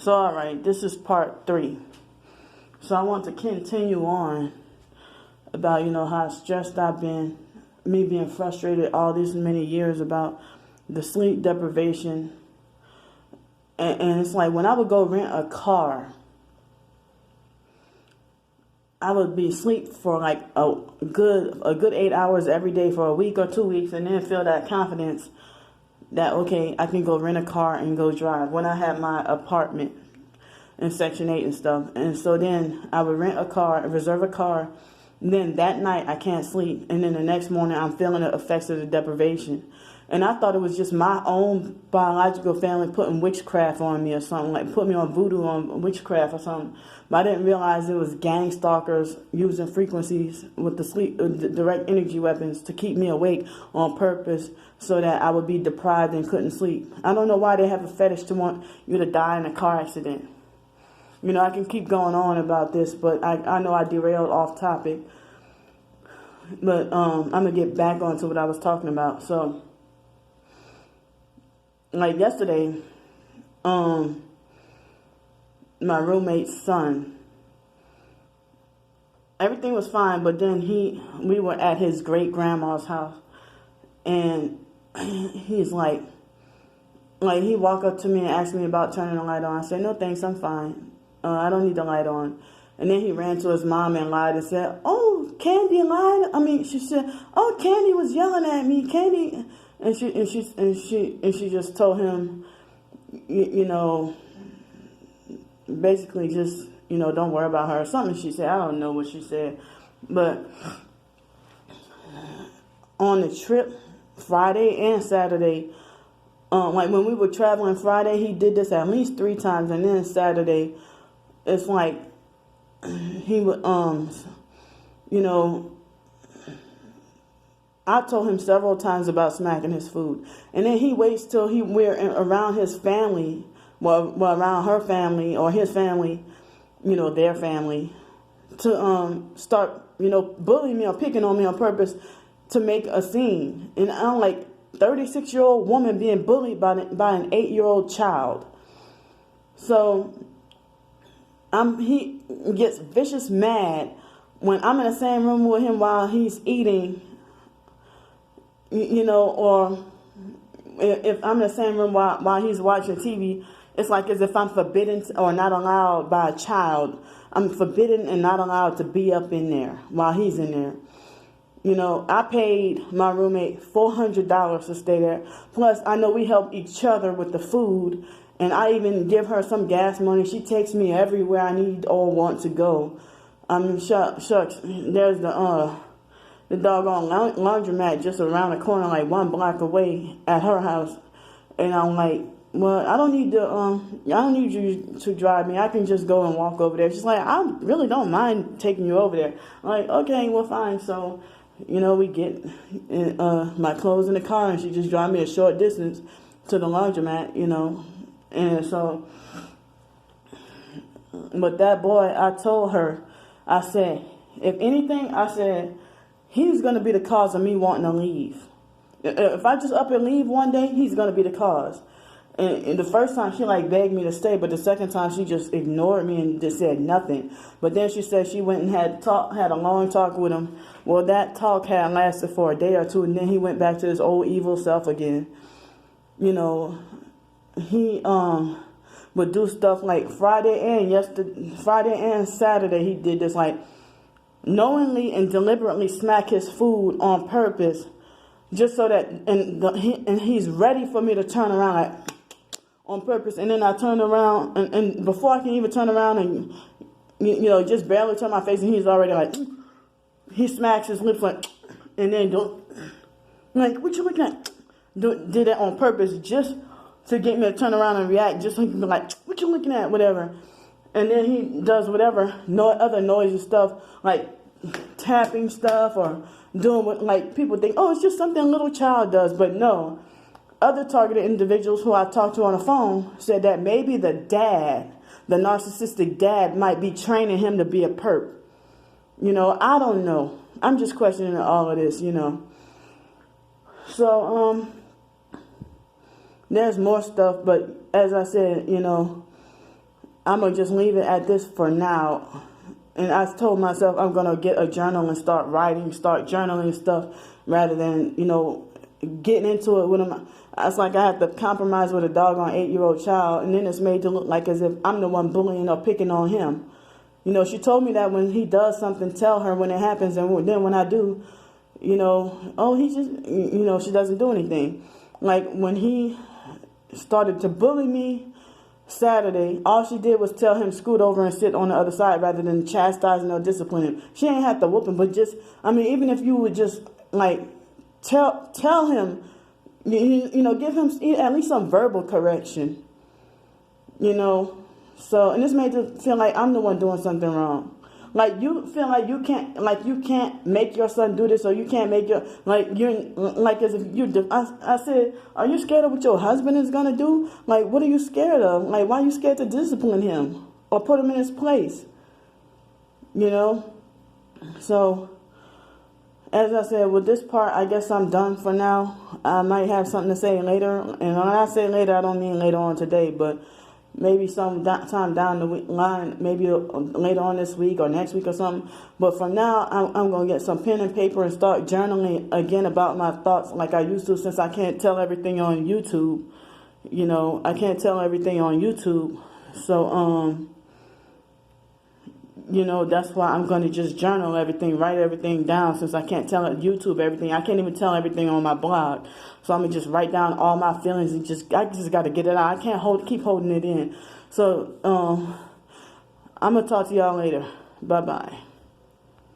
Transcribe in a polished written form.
So, all right, this is part 3. So I want to continue on about, how stressed I've been, me being frustrated all these many years about the sleep deprivation. And it's like when I would go rent a car, I would be asleep for like a good 8 hours every day for a week or 2 weeks, and then feel that confidence that, okay, I can go rent a car and go drive when I had my apartment in Section 8 and stuff. And so then I would rent a car, reserve a car, and then that night I can't sleep, and then the next morning I'm feeling the effects of the deprivation. And I thought it was just my own biological family putting witchcraft on me or something, like put me on voodoo on witchcraft or something. But I didn't realize it was gang stalkers using frequencies with the direct energy weapons to keep me awake on purpose so that I would be deprived and couldn't sleep. I don't know why they have a fetish to want you to die in a car accident. I can keep going on about this, but I know I derailed off topic. But I'm going to get back onto what I was talking about. So, like yesterday, my roommate's son, everything was fine, but then we were at his great grandma's house, and he's like he walked up to me and asked me about turning the light on. I said, no thanks, I'm fine. I don't need the light on. And then he ran to his mom and lied and said, oh, Candy lied. She said, oh, Candy was yelling at me, Candy. And she just told him, basically just, don't worry about her or something she said. I don't know what she said. But on the trip, Friday and Saturday, like when we were traveling Friday, he did this at least 3 times. And then Saturday, it's like he would, I told him several times about smacking his food. And then he waits till we're around his family, well, around her family or his family, their family, to start, bullying me or picking on me on purpose to make a scene. And I'm like 36-year-old woman being bullied by an 8-year-old child. So he gets vicious mad when I'm in the same room with him while he's eating, or if I'm in the same room while he's watching TV. It's like as if I'm forbidden or not allowed by a child. I'm forbidden and not allowed to be up in there while he's in there. I paid my roommate $400 to stay there. Plus, I know we help each other with the food. And I even give her some gas money. She takes me everywhere I need or want to go. Shucks, there's the doggone laundromat just around the corner, like 1 block away at her house. And I'm like, well, I don't need you to drive me. I can just go and walk over there. She's like, I really don't mind taking you over there. I'm like, okay, well, fine. So, we get my clothes in the car, and she just drives me a short distance to the laundromat, And so, but that boy, I told her, I said, if anything, I said, he's going to be the cause of me wanting to leave. If I just up and leave one day, he's going to be the cause. And the first time she begged me to stay, but the second time she just ignored me and just said nothing. But then she said she went and had a long talk with him. Well, that talk had lasted for a day or two, and then he went back to his old evil self again. He would do stuff like Friday and Saturday. He did this, like knowingly and deliberately smack his food on purpose, just so that and he's ready for me to turn around like on purpose. And then I turn around and before I can even turn around and just barely turn my face, and he's already like he smacks his lips like, and then what you looking at? Did that on purpose just to get me to turn around and react, just so he can be like, what you looking at, whatever. And then he does whatever, other noisy stuff, like tapping stuff or doing what, like, people think, oh, it's just something a little child does. But no, other targeted individuals who I talked to on the phone said that maybe the narcissistic dad might be training him to be a perp. I don't know. I'm just questioning all of this, So, there's more stuff, but as I said, I'm going to just leave it at this for now. And I told myself I'm going to get a journal and start writing, start journaling stuff rather than, getting into it with him. It's like I have to compromise with a doggone 8-year-old child, and then it's made to look like as if I'm the one bullying or picking on him. She told me that when he does something, tell her when it happens, and then when I do, oh, he just, she doesn't do anything. Like when he started to bully me Saturday, all she did was tell him scoot over and sit on the other side rather than chastising or disciplining him. She ain't have to whoop him, but just, even if you would just like tell him, give him at least some verbal correction, So, and this made it feel like I'm the one doing something wrong. Like you feel like you can't make your son do this, or you can't make your, as if you. I said, are you scared of what your husband is gonna do? Like, what are you scared of? Like, why are you scared to discipline him or put him in his place? So, as I said, with this part, I guess I'm done for now. I might have something to say later, and when I say later, I don't mean later on today, but maybe some time down the line, maybe later on this week or next week or something. But for now, I'm going to get some pen and paper and start journaling again about my thoughts like I used to, since I can't tell everything on YouTube. I can't tell everything on YouTube. So, that's why I'm going to just journal everything, write everything down, since I can't tell YouTube everything. I can't even tell everything on my blog. So I'm going to just write down all my feelings and I just got to get it out. I can't keep holding it in. So I'm going to talk to y'all later. Bye-bye.